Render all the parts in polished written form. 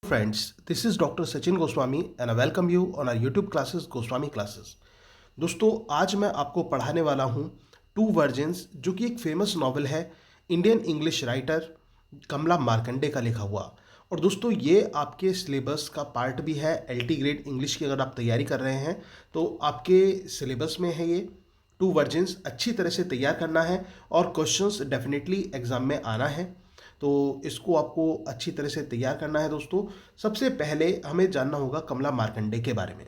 Friends, this is Dr.S.Goswami and I welcome you on our YouTube classes Goswami classes. दोस्तों आज मैं आपको पढ़ाने वाला हूँ टू वर्जन्स जो कि एक फेमस नॉवल है इंडियन इंग्लिश राइटर कमला मार्कंडे का लिखा हुआ। और दोस्तों ये आपके सिलेबस का पार्ट भी है। LT ग्रेड इंग्लिश की अगर आप तैयारी कर रहे हैं तो आपके सिलेबस में है ये टू वर्जन्स। अच्छी तरह से तैयार करना है और क्वेश्चंस डेफिनेटली एग्जाम में आना है, तो इसको आपको अच्छी तरह से तैयार करना है। दोस्तों सबसे पहले हमें जानना होगा कमला मार्कंडे के बारे में।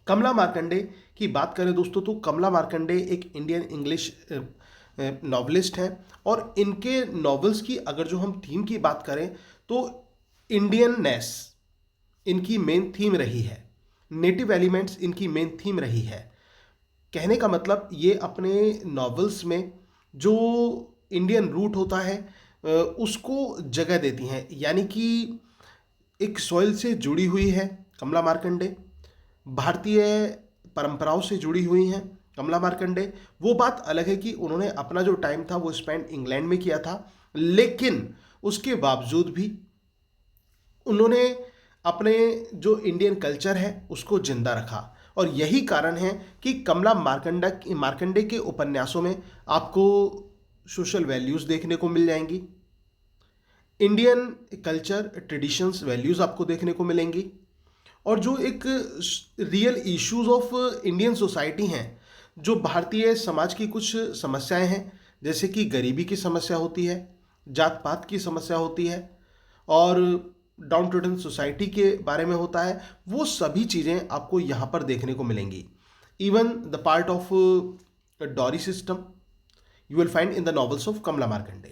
कमला मार्कंडे की बात करें दोस्तों तो कमला मार्कंडे एक इंडियन इंग्लिश नॉवलिस्ट हैं और इनके नॉवेल्स की अगर जो हम थीम की बात करें तो इंडियननेस इनकी मेन थीम रही है, नेटिव एलिमेंट्स इनकी मेन थीम रही है। कहने का मतलब ये अपने नॉवेल्स में जो इंडियन रूट होता है उसको जगह देती हैं, यानी कि एक सॉइल से जुड़ी हुई है कमला मार्कंडे, भारतीय परंपराओं से जुड़ी हुई हैं कमला मार्कंडे। वो बात अलग है कि उन्होंने अपना जो टाइम था वो स्पेंड इंग्लैंड में किया था, लेकिन उसके बावजूद भी उन्होंने अपने जो इंडियन कल्चर है उसको जिंदा रखा। और यही कारण है कि कमला मार्कंडे के उपन्यासों में आपको सोशल वैल्यूज़ देखने को मिल जाएंगी, इंडियन कल्चर ट्रेडिशंस वैल्यूज़ आपको देखने को मिलेंगी, और जो एक real issues of Indian society हैं, जो भारतीय समाज की कुछ समस्याएं हैं जैसे कि गरीबी की समस्या होती है, जात पात की समस्या होती है और डाउन टू अर्थ सोसाइटी के बारे में होता है, वो सभी चीज़ें आपको यहाँ पर देखने को मिलेंगी। Even the part of dowry system you will find in the novels of Kamala Markandaya.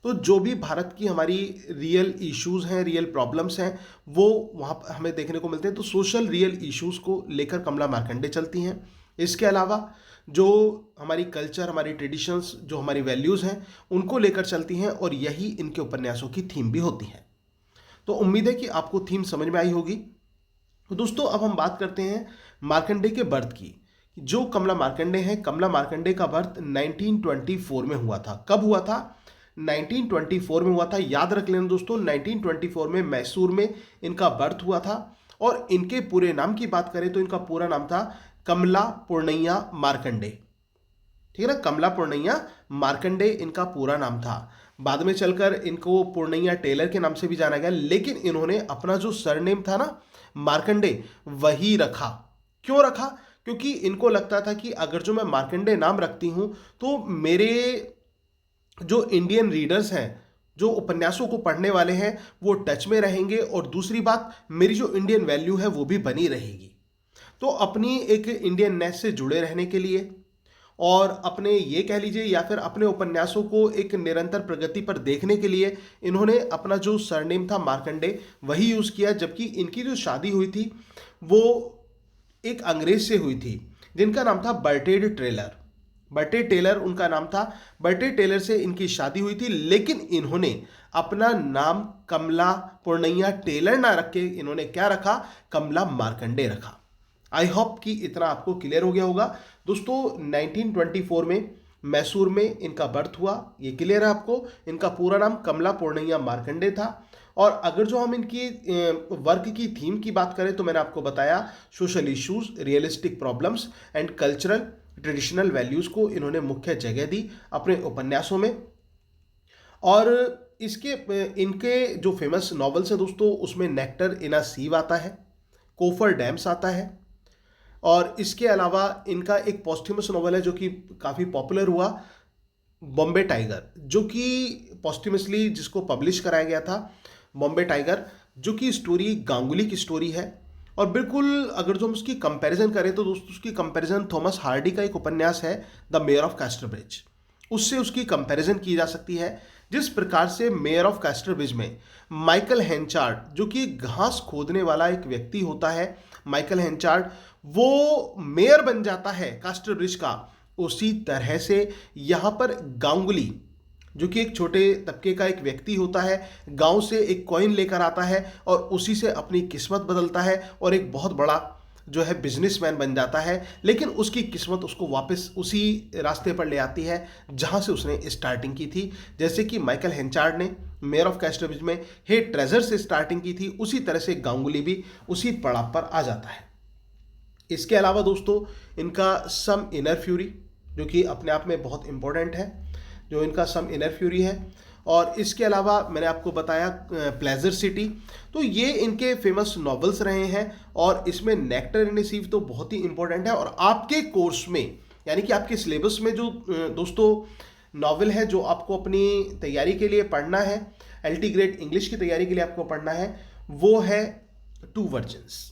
तो जो भी भारत की हमारी रियल इश्यूज़ हैं, रियल प्रॉब्लम्स हैं, वो वहाँ पर हमें देखने को मिलते हैं। तो सोशल रियल इश्यूज़ को लेकर कमला मार्कंडे चलती हैं। इसके अलावा जो हमारी कल्चर, हमारी ट्रेडिशंस, जो हमारी वैल्यूज़ हैं उनको लेकर चलती हैं, और यही इनके उपन्यासों की थीम भी होती है। तो उम्मीद है कि आपको थीम समझ में आई होगी। तो दोस्तों अब हम बात करते हैं मार्कंडे के बर्थ की। जो कमला मार्कंडे हैं, कमला मार्कंडे का बर्थ 1924 में हुआ था। कब हुआ था? 1924 में हुआ था। याद रख लेना दोस्तों, 1924 में मैसूर में इनका बर्थ हुआ था। और इनके पूरे नाम की बात करें तो इनका पूरा नाम था कमला पूर्णैया मार्कंडे। ठीक है ना, कमला पूर्णैया मार्कंडे इनका पूरा नाम था। बाद में चलकर इनको पूर्णैया टेलर के नाम से भी जाना गया, लेकिन इन्होंने अपना जो सरनेम था ना मार्कंडे वही रखा। क्यों रखा? क्योंकि इनको लगता था कि अगर जो मैं मार्कंडे नाम रखती हूं तो मेरे जो इंडियन रीडर्स हैं, जो उपन्यासों को पढ़ने वाले हैं, वो टच में रहेंगे, और दूसरी बात मेरी जो इंडियन वैल्यू है वो भी बनी रहेगी। तो अपनी एक इंडियननेस से जुड़े रहने के लिए और अपने ये कह लीजिए या फिर अपने उपन्यासों को एक निरंतर प्रगति पर देखने के लिए इन्होंने अपना जो सरनेम था मार्कंडे वही यूज़ किया। जबकि इनकी जो शादी हुई थी वो एक अंग्रेज से हुई थी जिनका नाम था बर्टेड टेलर। बर्टेड टेलर उनका नाम था। बर्टेड टेलर से इनकी शादी हुई थी, लेकिन इन्होंने अपना नाम कमला पूर्णैया टेलर ना रख के इन्होंने क्या रखा? कमला मार्कंडे रखा। आई होप कि इतना आपको क्लियर हो गया होगा। दोस्तों 1924 में मैसूर में इनका बर्थ हुआ, ये क्लियर है आपको। इनका पूरा नाम कमला पूर्णैया मार्कंडे था। और अगर जो हम इनकी वर्क की थीम की बात करें तो मैंने आपको बताया social issues, realistic problems and cultural traditional values को इन्होंने मुख्य जगह दी अपने उपन्यासों में। और इसके इनके जो फेमस नॉवेल्स हैं दोस्तों उसमें नेक्टर इन अ सीव आता है, कोफर डैम्स आता है, और इसके अलावा इनका एक पॉस्थ्यूमस नॉवल है जो कि काफ़ी पॉपुलर हुआ, बॉम्बे टाइगर, जो कि पॉस्थ्यूमसली जिसको पब्लिश कराया गया था, बॉम्बे टाइगर, जो कि स्टोरी गांगुली की स्टोरी है। और बिल्कुल अगर जो हम उसकी कंपैरिजन करें तो दोस्तों उसकी कंपैरिजन थॉमस हार्डी का एक उपन्यास है द मेयर ऑफ कैस्टरब्रिज, उससे उसकी कंपैरिजन की जा सकती है। जिस प्रकार से मेयर ऑफ कैस्टरब्रिज में माइकल हेंचार्ड, जो कि घास खोदने वाला एक व्यक्ति होता है, माइकल हेंचार्ड, वो मेयर बन जाता है कैस्टरब्रिज का, उसी तरह से यहाँ पर गांगुली, जो कि एक छोटे तबके का एक व्यक्ति होता है, गांव से एक कॉइन लेकर आता है और उसी से अपनी किस्मत बदलता है और एक बहुत बड़ा जो है बिजनेसमैन बन जाता है, लेकिन उसकी किस्मत उसको वापस उसी रास्ते पर ले आती है जहां से उसने स्टार्टिंग की थी। जैसे कि माइकल हेंचार्ड ने मेयर ऑफ कैस्टरविच में हे ट्रेजर से स्टार्टिंग की थी, उसी तरह से गांगुली भी उसी पड़ाव पर आ जाता है। इसके अलावा दोस्तों इनका सम इनर फ्यूरी, जो कि अपने आप में बहुत इंपॉर्टेंट है, जो इनका सम इनर फ्यूरी है। और इसके अलावा मैंने आपको बताया प्लेजर सिटी, तो ये इनके फेमस नॉवेल्स रहे हैं। और इसमें नेक्टर इन ए सीव तो बहुत ही इंपॉर्टेंट है। और आपके कोर्स में, यानी कि आपके सिलेबस में जो दोस्तों नॉवेल है जो आपको अपनी तैयारी के लिए पढ़ना है, LT ग्रेड इंग्लिश की तैयारी के लिए आपको पढ़ना है, वो है टू वर्जन्स।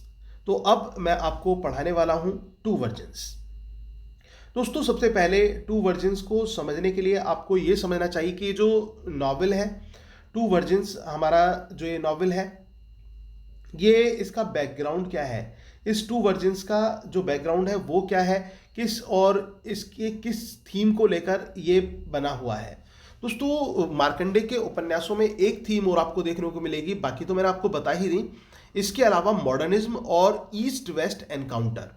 तो अब मैं आपको पढ़ाने वाला हूं टू वर्जन्स। दोस्तों सबसे पहले टू वर्जन्स को समझने के लिए आपको ये समझना चाहिए कि जो नॉवेल है टू वर्जन्स, हमारा जो ये नॉवेल है, ये इसका बैकग्राउंड क्या है, इस टू वर्जन्स का जो बैकग्राउंड है वो क्या है, किस और इसके किस थीम को लेकर ये बना हुआ है। दोस्तों मार्कंडे के उपन्यासों में एक थीम और आपको देखने को मिलेगी, बाकी तो मैंने आपको बता ही दी। इसके अलावा मॉडर्निज्म और east west encounter,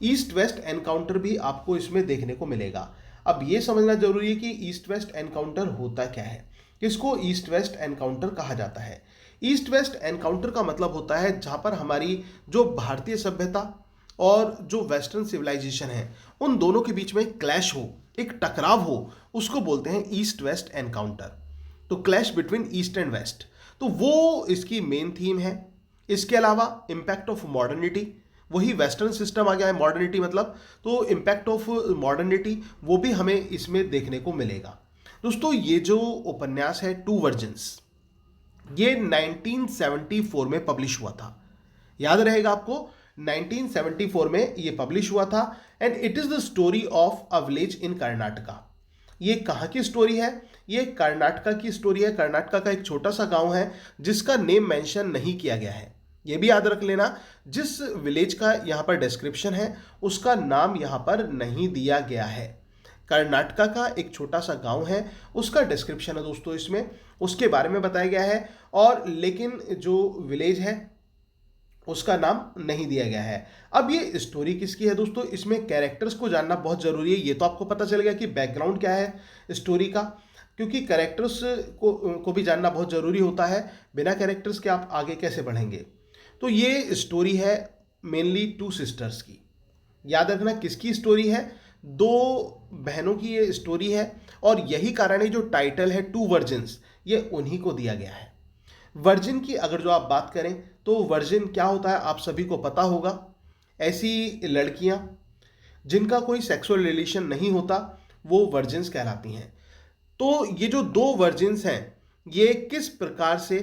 east west encounter भी आपको इसमें देखने को मिलेगा। अब ये समझना जरूरी है कि ईस्ट वेस्ट एनकाउंटर होता क्या है, किसको ईस्ट वेस्ट एनकाउंटर कहा जाता है। ईस्ट वेस्ट एनकाउंटर का मतलब होता है जहां पर हमारी जो भारतीय सभ्यता और जो वेस्टर्न सिविलाइजेशन है उन दोनों के बीच में क्लैश हो, एक टकराव हो, उसको बोलते हैं ईस्ट वेस्ट एनकाउंटर। तो clash between east and west, तो वो इसकी मेन थीम है। इसके अलावा इम्पैक्ट ऑफ मॉडर्निटी, वही वेस्टर्न सिस्टम आ गया है मॉडर्निटी मतलब, तो इम्पैक्ट ऑफ मॉडर्निटी वो भी हमें इसमें देखने को मिलेगा। दोस्तों ये जो उपन्यास है टू वर्जन्स, ये 1974 में पब्लिश हुआ था। याद रहेगा आपको, 1974 में ये पब्लिश हुआ था। And it is the story of a village in Karnataka. ये कहाँ की स्टोरी है, ये कर्नाटका की स्टोरी है। कर्नाटका का एक छोटा सा गांव है जिसका नेम मेंशन नहीं किया गया है। ये भी याद रख लेना, जिस विलेज का यहाँ पर डिस्क्रिप्शन है उसका नाम यहाँ पर नहीं दिया गया है। कर्नाटका का एक छोटा सा गांव है, उसका डिस्क्रिप्शन है दोस्तों इसमें, उसके बारे में बताया गया है। और लेकिन जो विलेज है उसका नाम नहीं दिया गया है। अब ये स्टोरी किसकी है दोस्तों, इसमें कैरेक्टर्स को जानना बहुत जरूरी है। ये तो आपको पता चल गया कि बैकग्राउंड क्या है स्टोरी का, क्योंकि कैरेक्टर्स को भी जानना बहुत जरूरी होता है। बिना कैरेक्टर्स के आप आगे कैसे बढ़ेंगे। तो ये स्टोरी है मेनली टू सिस्टर्स की। याद रखना किसकी स्टोरी है, दो बहनों की ये स्टोरी है। और यही कारण है जो टाइटल है टू वर्जिन्स, ये उन्हीं को दिया गया है। वर्जिन की अगर जो आप बात करें तो वर्जिन क्या होता है आप सभी को पता होगा, ऐसी लड़कियां जिनका कोई सेक्सुअल रिलेशन नहीं होता वो वर्जिन्स कहलाती हैं। तो ये जो दो वर्जिन्स हैं ये किस प्रकार से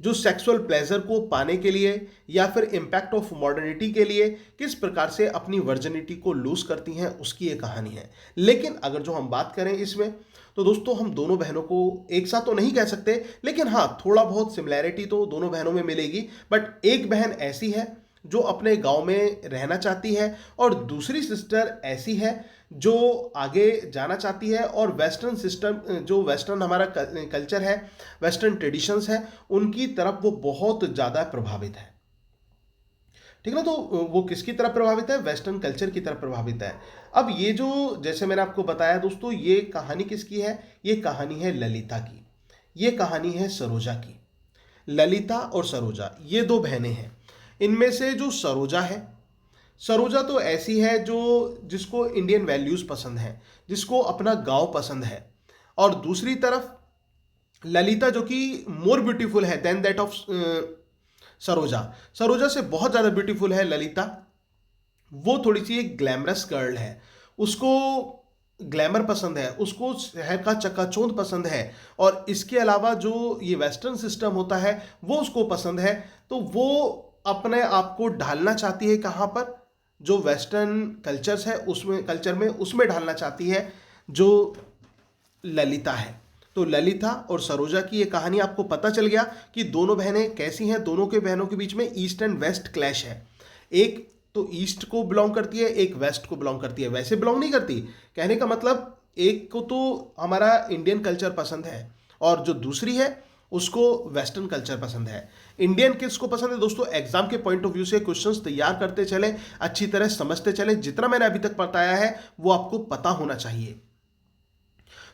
जो सेक्सुअल प्लेजर को पाने के लिए या फिर इम्पैक्ट ऑफ मॉडर्निटी के लिए किस प्रकार से अपनी वर्जिनिटी को लूज करती हैं उसकी ये कहानी है। लेकिन अगर जो हम बात करें इसमें तो दोस्तों हम दोनों बहनों को एक साथ तो नहीं कह सकते, लेकिन हाँ थोड़ा बहुत सिमिलैरिटी तो दोनों बहनों में मिलेगी। बट एक बहन ऐसी है जो अपने गांव में रहना चाहती है और दूसरी सिस्टर ऐसी है जो आगे जाना चाहती है और वेस्टर्न सिस्टम, जो वेस्टर्न हमारा कल्चर है, वेस्टर्न ट्रेडिशंस है, उनकी तरफ वो बहुत ज़्यादा प्रभावित है। ठीक है ना, तो वो किसकी तरफ प्रभावित है, वेस्टर्न कल्चर की तरफ प्रभावित है। अब ये जो जैसे मैंने आपको बताया दोस्तों, ये कहानी किसकी है, ये कहानी है ललिता की, ये कहानी है सरोजा की। ललिता और सरोजा ये दो बहनें हैं। इनमें से जो सरोजा है, सरोजा तो ऐसी है जो जिसको इंडियन वैल्यूज़ पसंद है, जिसको अपना गांव पसंद है। और दूसरी तरफ ललिता जो कि मोर ब्यूटीफुल है than that of Saroja, Saroja से बहुत ज़्यादा ब्यूटीफुल है ललिता। वो थोड़ी सी एक ग्लैमरस गर्ल है, उसको ग्लैमर पसंद है, उसको शहर का चकाचौंध पसंद है। और इसके अलावा जो ये वेस्टर्न सिस्टम होता है वो उसको पसंद है। तो वो अपने आप को ढालना चाहती है कहाँ पर, जो वेस्टर्न कल्चर्स है उसमें, कल्चर में उसमें ढालना चाहती है जो ललिता है। तो ललिता और सरोजा की ये कहानी आपको पता चल गया कि दोनों बहनें कैसी हैं। दोनों के बहनों के बीच में ईस्ट एंड वेस्ट क्लैश है। एक तो ईस्ट को बिलोंग करती है, एक वेस्ट को बिलोंग करती है। वैसे बिलोंग नहीं करती, कहने का मतलब एक को तो हमारा इंडियन कल्चर पसंद है और जो दूसरी है उसको वेस्टर्न कल्चर पसंद है। इंडियन किसको पसंद है दोस्तों? एग्जाम के पॉइंट ऑफ व्यू से क्वेश्चंस तैयार करते चले, अच्छी तरह समझते चले, जितना मैंने अभी तक बताया है वो आपको पता होना चाहिए।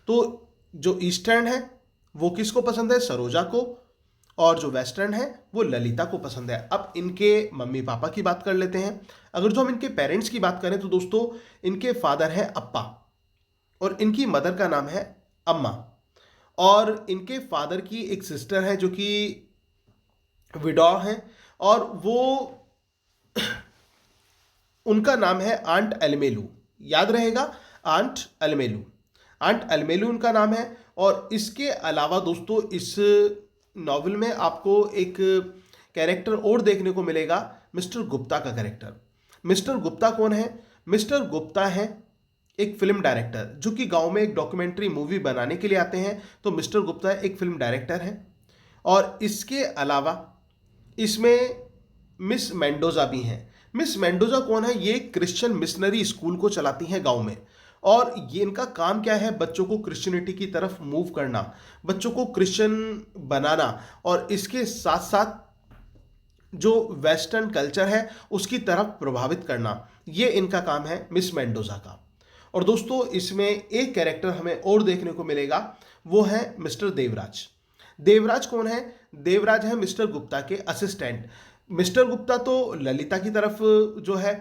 तो जो ईस्टर्न है वो किसको पसंद है? सरोजा को। और जो वेस्टर्न है वो ललिता को पसंद है। अब इनके मम्मी पापा की बात कर लेते हैं। अगर जो हम इनके पेरेंट्स की बात करें तो दोस्तों इनके फादर है अप्पा और इनकी मदर का नाम है अम्मा। और इनके फादर की एक सिस्टर है जो कि विडो है, और वो उनका नाम है आंट एलमेलू। याद रहेगा, आंट एलमेलू। आंट एलमेलू उनका नाम है। और इसके अलावा दोस्तों इस नॉवल में आपको एक कैरेक्टर और देखने को मिलेगा, मिस्टर गुप्ता का कैरेक्टर। मिस्टर गुप्ता कौन है? मिस्टर गुप्ता है एक फिल्म डायरेक्टर जो कि गांव में एक डॉक्यूमेंट्री मूवी बनाने के लिए आते हैं। तो मिस्टर गुप्ता एक फिल्म डायरेक्टर है। और इसके अलावा इसमें मिस मेंडोजा भी हैं। मिस मेंडोजा कौन है? ये क्रिश्चियन मिशनरी स्कूल को चलाती हैं गांव में। और ये इनका काम क्या है? बच्चों को क्रिश्चियनिटी की तरफ मूव करना, बच्चों को क्रिश्चियन बनाना, और इसके साथ साथ जो वेस्टर्न कल्चर है उसकी तरफ प्रभावित करना। ये इनका काम है मिस मेंडोजा का। और दोस्तों इसमें एक कैरेक्टर हमें और देखने को मिलेगा, वो है मिस्टर देवराज। देवराज कौन है? देवराज है मिस्टर गुप्ता के असिस्टेंट। मिस्टर गुप्ता तो ललिता की तरफ जो है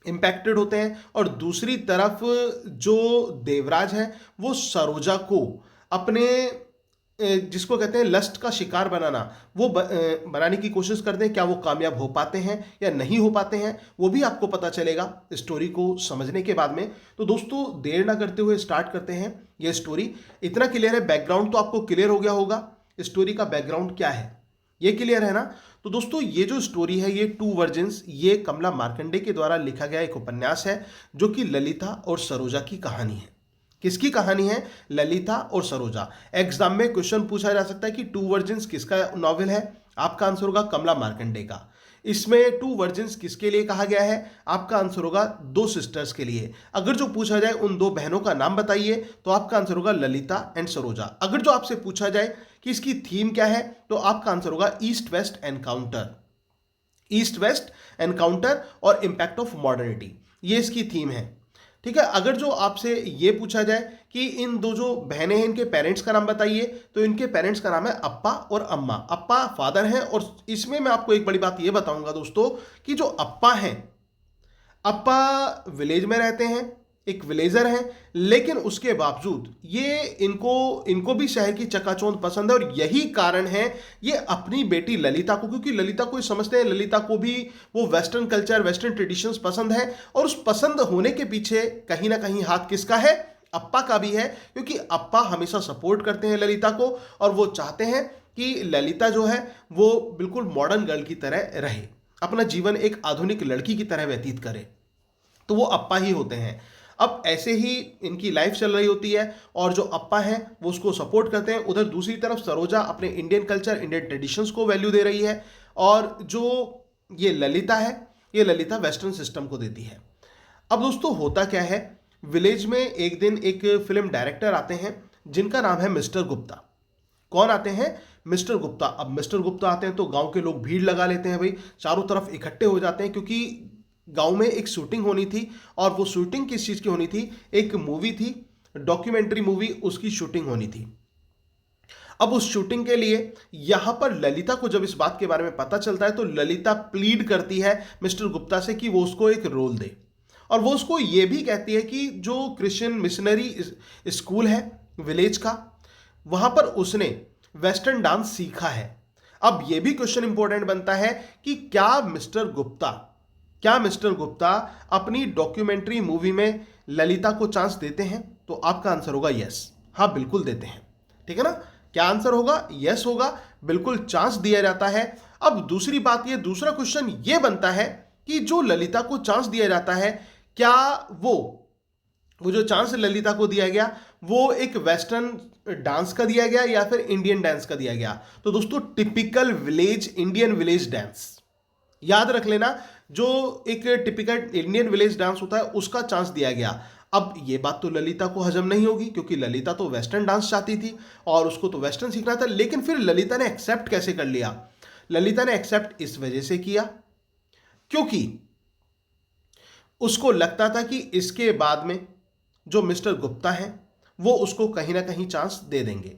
इंपैक्टेड होते हैं, और दूसरी तरफ जो देवराज है वो सरोजा को अपने जिसको कहते हैं लस्ट का शिकार बनाना, वो बनाने की कोशिश करते हैं। क्या वो कामयाब हो पाते हैं या नहीं हो पाते हैं, वो भी आपको पता चलेगा स्टोरी को समझने के बाद में। तो दोस्तों देर ना करते हुए स्टार्ट करते हैं ये स्टोरी। इतना क्लियर है, बैकग्राउंड तो आपको क्लियर हो गया होगा, स्टोरी का बैकग्राउंड क्या है ये क्लियर है ना। तो दोस्तों ये जो स्टोरी है ये टू वर्जिन्स, ये कमला मार्कंडे के द्वारा लिखा गया एक उपन्यास है जो कि ललिता और सरोजा की कहानी है। किसकी कहानी है? ललिता और सरोजा। एग्जाम में क्वेश्चन पूछा जा सकता है कि टू वर्जिन्स किसका नॉवेल है? आपका आंसर होगा कमला मार्कंडे का। इसमें टू वर्जिन्स किसके लिए कहा गया है? आपका आंसर होगा दो सिस्टर्स के लिए। अगर जो पूछा जाए उन दो बहनों का नाम बताइए तो आपका आंसर होगा ललिता एंड सरोजा। अगर जो आपसे पूछा जाए कि इसकी थीम क्या है तो आपका आंसर होगा east west encounter. East west encounter और इंपैक्ट ऑफ मॉडर्निटी, ये इसकी थीम है। ठीक है। अगर जो आपसे ये पूछा जाए कि इन दो जो बहनें हैं इनके पेरेंट्स का नाम बताइए तो इनके पेरेंट्स का नाम है अप्पा और अम्मा। अप्पा फादर हैं, और इसमें मैं आपको एक बड़ी बात ये बताऊंगा दोस्तों कि जो अप्पा हैं, अप्पा विलेज में रहते हैं, एक विलेजर हैं, लेकिन उसके बावजूद ये इनको भी शहर की चकाचौंध पसंद है। और यही कारण है ये अपनी बेटी ललिता को, क्योंकि ललिता को समझते हैं ललिता को भी वो वेस्टर्न कल्चर वेस्टर्न ट्रेडिशंस पसंद है, और उस पसंद होने के पीछे कहीं ना कहीं हाथ किसका है? अप्पा का भी है, क्योंकि अप्पा हमेशा सपोर्ट करते हैं ललिता को, और वो चाहते हैं कि ललिता जो है वो बिल्कुल मॉडर्न गर्ल की तरह रहे, अपना जीवन एक आधुनिक लड़की की तरह व्यतीत करे। तो वो अप्पा ही होते हैं। अब ऐसे ही इनकी लाइफ चल रही होती है, और जो अप्पा हैं वो उसको सपोर्ट करते हैं। उधर दूसरी तरफ सरोजा अपने इंडियन कल्चर इंडियन ट्रेडिशंस को वैल्यू दे रही है, और जो ये ललिता है ये ललिता वेस्टर्न सिस्टम को देती है। अब दोस्तों होता क्या है, विलेज में एक दिन एक फिल्म डायरेक्टर आते हैं जिनका नाम है मिस्टर गुप्ता। कौन आते हैं? मिस्टर गुप्ता। अब मिस्टर गुप्ता आते हैं तो गांव के लोग भीड़ लगा लेते हैं, भाई चारों तरफ इकट्ठे हो जाते हैं, क्योंकि गांव में एक शूटिंग होनी थी। और वो शूटिंग किस चीज़ की होनी थी? एक मूवी थी, डॉक्यूमेंट्री मूवी, उसकी शूटिंग होनी थी। अब उस शूटिंग के लिए यहां पर ललिता को जब इस बात के बारे में पता चलता है तो ललिता प्लीड करती है मिस्टर गुप्ता से कि वो उसको एक रोल दे, और वो उसको ये भी कहती है कि जो क्रिश्चियन मिशनरी स्कूल है विलेज का, वहां पर उसने वेस्टर्न डांस सीखा है। अब ये भी क्वेश्चन इंपॉर्टेंट बनता है कि क्या मिस्टर गुप्ता अपनी डॉक्यूमेंट्री मूवी में ललिता को चांस देते हैं? तो आपका आंसर होगा यस, हाँ बिल्कुल देते हैं। ठीक है ना, क्या आंसर होगा? यस होगा, बिल्कुल चांस दिया जाता है। अब दूसरी बात ये, दूसरा क्वेश्चन ये बनता है कि जो ललिता को चांस दिया जाता है, क्या वो जो चांस ललिता को दिया गया वो एक वेस्टर्न डांस का दिया गया या फिर इंडियन डांस का दिया गया? तो दोस्तों typical village Indian village dance, याद रख लेना, जो एक टिपिकल इंडियन विलेज डांस होता है उसका चांस दिया गया। अब ये बात तो ललिता को हजम नहीं होगी, क्योंकि ललिता तो वेस्टर्न डांस चाहती थी और उसको तो वेस्टर्न सीखना था। लेकिन फिर ललिता ने एक्सेप्ट कैसे कर लिया? ललिता ने एक्सेप्ट इस वजह से किया क्योंकि उसको लगता था कि इसके बाद में जो मिस्टर गुप्ता है वो उसको कहीं ना कहीं चांस दे देंगे।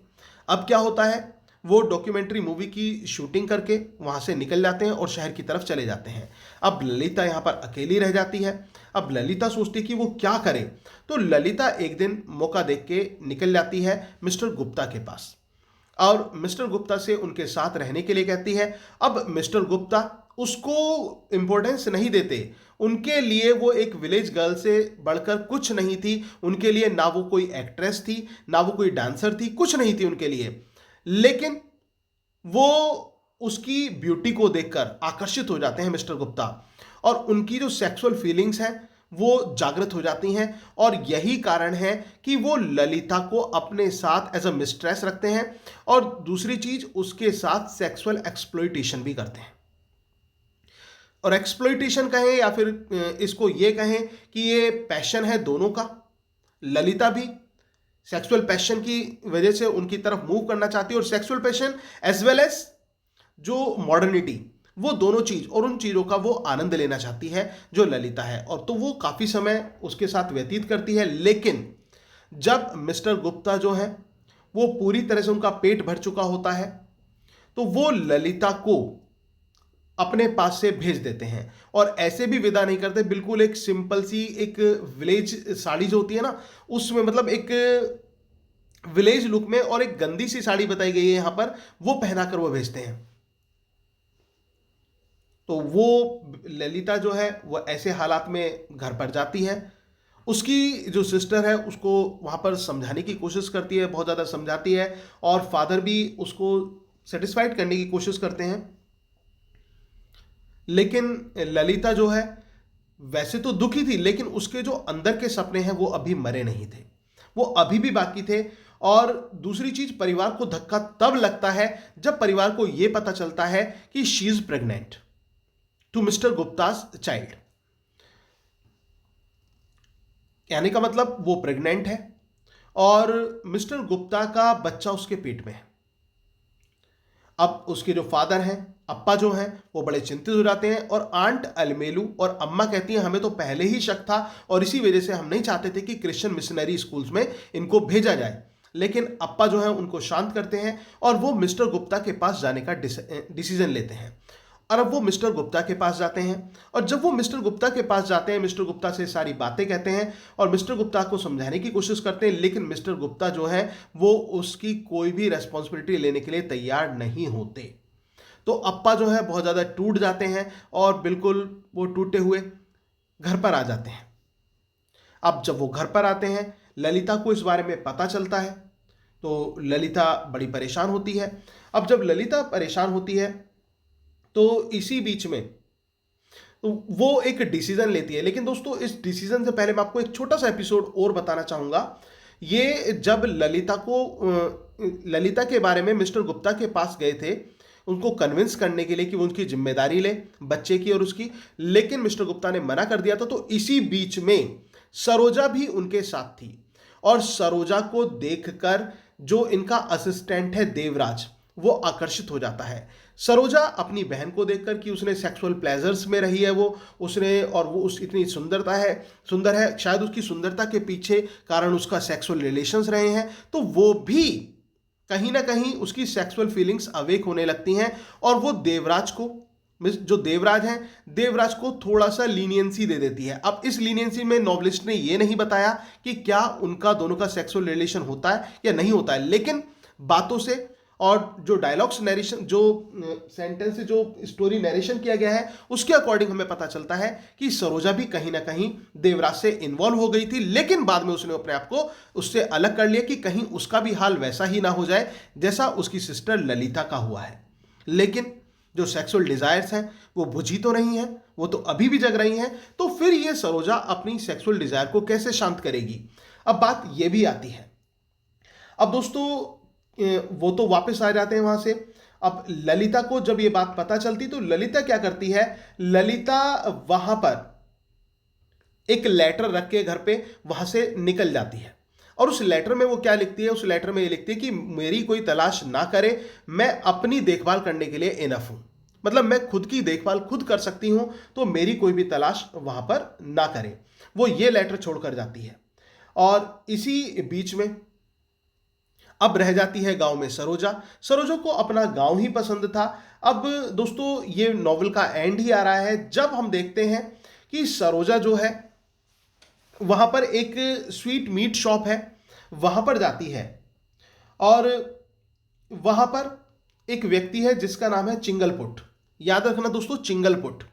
अब क्या होता है, वो डॉक्यूमेंट्री मूवी की शूटिंग करके वहाँ से निकल जाते हैं और शहर की तरफ चले जाते हैं। अब ललिता यहाँ पर अकेली रह जाती है। अब ललिता सोचती है कि वो क्या करे, तो ललिता एक दिन मौका देख के निकल जाती है मिस्टर गुप्ता के पास और मिस्टर गुप्ता से उनके साथ रहने के लिए कहती है। अब मिस्टर गुप्ता उसको इम्पोर्टेंस नहीं देते, उनके लिए वो एक विलेज गर्ल से बढ़कर कुछ नहीं थी। उनके लिए ना वो कोई एक्ट्रेस थी, ना वो कोई डांसर थी, कुछ नहीं थी उनके लिए। लेकिन वो उसकी ब्यूटी को देखकर आकर्षित हो जाते हैं मिस्टर गुप्ता, और उनकी जो सेक्सुअल फीलिंग्स हैं वो जागृत हो जाती हैं। और यही कारण है कि वो ललिता को अपने साथ एज अ मिस्ट्रेस रखते हैं और दूसरी चीज उसके साथ सेक्सुअल एक्सप्लॉइटेशन भी करते हैं। और एक्सप्लॉइटेशन कहें या फिर इसको ये कहें कि ये पैशन है दोनों का। ललिता भी सेक्सुअल पैशन की वजह से उनकी तरफ मूव करना चाहती है और sexual passion as well as जो मॉडर्निटी, वो दोनों चीज और उन चीजों का वो आनंद लेना चाहती है जो ललिता है। और तो वो काफी समय उसके साथ व्यतीत करती है। लेकिन जब मिस्टर गुप्ता जो है वो पूरी तरह से उनका पेट भर चुका होता है तो वो ललिता को अपने पास से भेज देते हैं और ऐसे भी विदा नहीं करते। बिल्कुल एक सिंपल सी एक विलेज साड़ी जो होती है ना, उसमें मतलब एक विलेज लुक में और एक गंदी सी साड़ी बताई गई है यहां पर, वो पहनाकर वो भेजते हैं। तो वो ललिता जो है वो ऐसे हालात में घर पर जाती है। उसकी जो सिस्टर है उसको वहाँ पर समझाने की कोशिश करती है, बहुत ज़्यादा समझाती है, और फादर भी उसको सेटिस्फाइड करने की कोशिश करते हैं। लेकिन ललिता जो है वैसे तो दुखी थी, लेकिन उसके जो अंदर के सपने हैं वो अभी मरे नहीं थे, वो अभी भी बाकी थे। और दूसरी चीज, परिवार को धक्का तब लगता है जब परिवार को यह पता चलता है कि she is pregnant to mister Gupta's child. कहने का मतलब वो प्रेग्नेंट है और मिस्टर गुप्ता का बच्चा उसके पेट में है। अब उसके जो फादर हैं, अप्पा जो हैं, वो बड़े चिंतित हो जाते हैं और आंट अलमेलू और अम्मा कहती हैं हमें तो पहले ही शक था और इसी वजह से हम नहीं चाहते थे कि क्रिश्चियन मिशनरी स्कूल्स में इनको भेजा जाए। लेकिन अप्पा जो है उनको शांत करते हैं और वो मिस्टर गुप्ता के पास जाने का डिसीजन लेते हैं। और अब वो मिस्टर गुप्ता के पास जाते हैं और जब वो मिस्टर गुप्ता के पास जाते हैं, मिस्टर गुप्ता से सारी बातें कहते हैं और मिस्टर गुप्ता को समझाने की कोशिश करते हैं। लेकिन मिस्टर गुप्ता जो है वो उसकी कोई भी रेस्पॉन्सिबिलिटी लेने के लिए तैयार नहीं होते। तो अप्पा जो है बहुत ज़्यादा टूट जाते हैं और बिल्कुल वो टूटे हुए घर पर आ जाते हैं। अब जब वो घर पर आते हैं, ललिता को इस बारे में पता चलता है तो ललिता बड़ी परेशान होती है। अब जब ललिता परेशान होती है तो इसी बीच में वो एक डिसीजन लेती है। लेकिन दोस्तों, इस डिसीजन से पहले मैं आपको एक छोटा सा एपिसोड और बताना चाहूंगा। ये जब ललिता के बारे में मिस्टर गुप्ता के पास गए थे उनको कन्विंस करने के लिए कि वो उनकी जिम्मेदारी ले बच्चे की और उसकी, लेकिन मिस्टर गुप्ता ने मना कर दिया था। तो इसी बीच में सरोजा भी उनके साथ थी और सरोजा को देखकर जो इनका असिस्टेंट है देवराज, वो आकर्षित हो जाता है। सरोजा अपनी बहन को देखकर कि उसने सेक्सुअल प्लेजर्स में रही है वो उसने, और वो उस इतनी सुंदर है, शायद उसकी सुंदरता के पीछे कारण उसका सेक्सुअल रिलेशंस रहे हैं, तो वो भी कहीं ना कहीं उसकी सेक्सुअल फीलिंग्स अवेक होने लगती हैं और वो देवराज को, जो देवराज हैं, देवराज को थोड़ा सा लीनियंसी दे देती है। अब इस लीनियंसी में नॉवलिस्ट ने ये नहीं बताया कि क्या उनका दोनों का सेक्सुअल रिलेशन होता है या नहीं होता है, लेकिन बातों से और जो डायलॉग्स नरेशन, जो सेंटेंस से जो स्टोरी नरेशन किया गया है उसके अकॉर्डिंग हमें पता चलता है कि सरोजा भी कहीं ना कहीं देवराज से इन्वॉल्व हो गई थी। लेकिन बाद में उसने अपने आप को उससे अलग कर लिया कि कहीं उसका भी हाल वैसा ही ना हो जाए जैसा उसकी सिस्टर ललिता का हुआ है। लेकिन जो सेक्सुअल डिजायर्स हैं वो बुझी तो नहीं है, वो तो अभी भी जग रही हैं। तो फिर ये सरोजा अपनी सेक्सुअल डिजायर को कैसे शांत करेगी? अब बात ये भी आती है। अब दोस्तों, वो तो वापस आ जाते हैं वहां से। अब ललिता को जब ये बात पता चलती तो ललिता क्या करती है, ललिता वहां पर एक लेटर रख के घर पे वहां से निकल जाती है। और उस लेटर में वो क्या लिखती है? उस लेटर में ये लिखती है कि मेरी कोई तलाश ना करे, मैं अपनी देखभाल करने के लिए इनफ हूं। मतलब मैं खुद की देखभाल खुद कर सकती हूं, तो मेरी कोई भी तलाश वहां पर ना करे। वो ये लेटर छोड़कर जाती है। और इसी बीच में अब रह जाती है गांव में सरोजा। सरोजा को अपना गांव ही पसंद था। अब दोस्तों ये नॉवल का एंड ही आ रहा है जब हम देखते हैं कि सरोजा जो है वहां पर एक स्वीट मीट शॉप है, वहां पर जाती है। और वहां पर एक व्यक्ति है जिसका नाम है चिंगलपुट। याद रखना दोस्तों, चिंगलपुट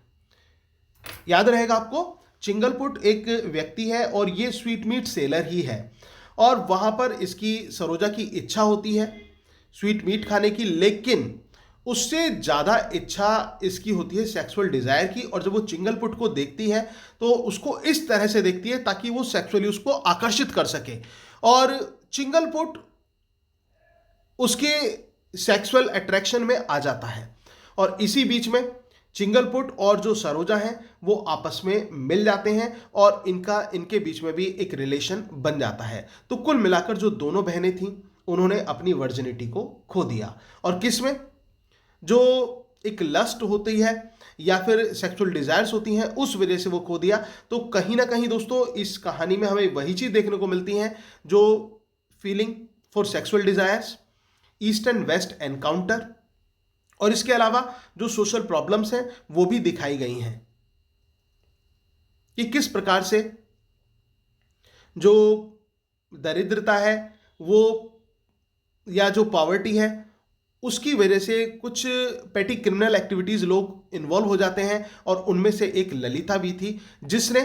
याद रहेगा आपको। चिंगलपुट एक व्यक्ति है और ये स्वीट मीट सेलर ही है। और वहां पर इसकी सरोजा की इच्छा होती है स्वीट मीट खाने की, लेकिन उससे ज़्यादा इच्छा इसकी होती है सेक्सुअल डिज़ायर की। और जब वो चिंगलपुट को देखती है तो उसको इस तरह से देखती है ताकि वो सेक्सुअली उसको आकर्षित कर सके। और चिंगलपुट उसके सेक्सुअल अट्रैक्शन में आ जाता है। और इसी बीच में चिंगलपुट और जो सरोजा हैं वो आपस में मिल जाते हैं और इनके बीच में भी एक रिलेशन बन जाता है। तो कुल मिलाकर जो दोनों बहनें थीं उन्होंने अपनी वर्जिनिटी को खो दिया। और किस में? जो एक लस्ट होती है या फिर सेक्सुअल डिजायर्स होती हैं, उस वजह से वो खो दिया। तो कहीं ना कहीं दोस्तों इस कहानी में हमें वही चीज़ देखने को मिलती है, जो feeling for sexual desires, east and west encounter, और इसके अलावा जो सोशल प्रॉब्लम्स हैं वो भी दिखाई गई हैं कि किस प्रकार से जो दरिद्रता है वो या जो पॉवर्टी है उसकी वजह से कुछ पेटी क्रिमिनल एक्टिविटीज लोग इन्वॉल्व हो जाते हैं। और उनमें से एक ललिता भी थी जिसने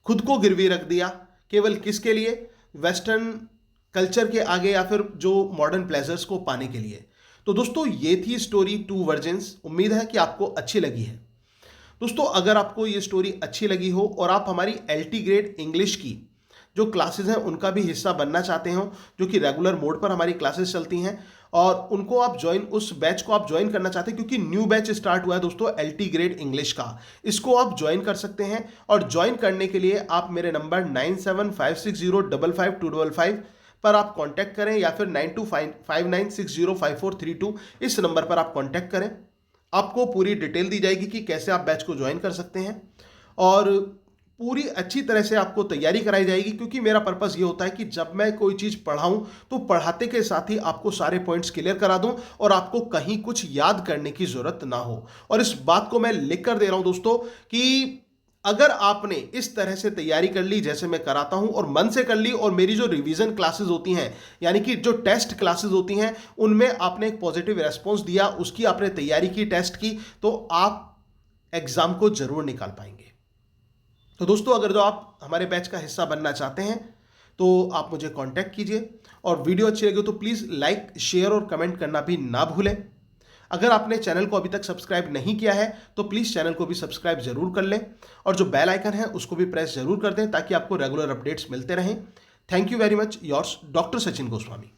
खुद को गिरवी रख दिया। केवल किसके लिए? वेस्टर्न कल्चर के आगे या फिर जो मॉडर्न प्लेजर्स को पाने के लिए। तो दोस्तों ये थी स्टोरी टू वर्जिन्स। उम्मीद है कि आपको अच्छी लगी है। दोस्तों अगर आपको ये स्टोरी अच्छी लगी हो और आप हमारी LT ग्रेड इंग्लिश की जो क्लासेस हैं उनका भी हिस्सा बनना चाहते हो, जो कि रेगुलर मोड पर हमारी क्लासेस चलती हैं, और उनको आप उस बैच को आप ज्वाइन करना चाहते हैं, क्योंकि न्यू बैच स्टार्ट हुआ है दोस्तों LT ग्रेड इंग्लिश का, इसको आप ज्वाइन कर सकते हैं। और ज्वाइन करने के लिए आप मेरे नंबर 9756055255 पर आप कांटेक्ट करें, या फिर 9259605432 इस नंबर पर आप कांटेक्ट करें। आपको पूरी डिटेल दी जाएगी कि कैसे आप बैच को ज्वाइन कर सकते हैं, और पूरी अच्छी तरह से आपको तैयारी कराई जाएगी। क्योंकि मेरा पर्पस ये होता है कि जब मैं कोई चीज़ पढ़ाऊं तो पढ़ाते के साथ ही आपको सारे पॉइंट्स क्लियर करा दूं और आपको कहीं कुछ याद करने की ज़रूरत ना हो। और इस बात को मैं लिख कर दे रहा हूं दोस्तों कि अगर आपने इस तरह से तैयारी कर ली जैसे मैं कराता हूं और मन से कर ली, और मेरी जो रिवीजन क्लासेस होती हैं यानी कि जो टेस्ट क्लासेस होती हैं उनमें आपने एक पॉजिटिव रेस्पॉन्स दिया, उसकी आपने तैयारी की टेस्ट की, तो आप एग्ज़ाम को ज़रूर निकाल पाएंगे। तो दोस्तों अगर जो आप हमारे बैच का हिस्सा बनना चाहते हैं तो आप मुझे कांटेक्ट कीजिए। और वीडियो अच्छी लगी तो प्लीज़ लाइक, शेयर और कमेंट करना भी ना भूलें। अगर आपने चैनल को अभी तक सब्सक्राइब नहीं किया है तो प्लीज़ चैनल को भी सब्सक्राइब जरूर कर लें, और जो बेल आइकन है उसको भी प्रेस जरूर कर दें ताकि आपको रेगुलर अपडेट्स मिलते रहें। Thank you very much, yours doctor Sachin Goswami.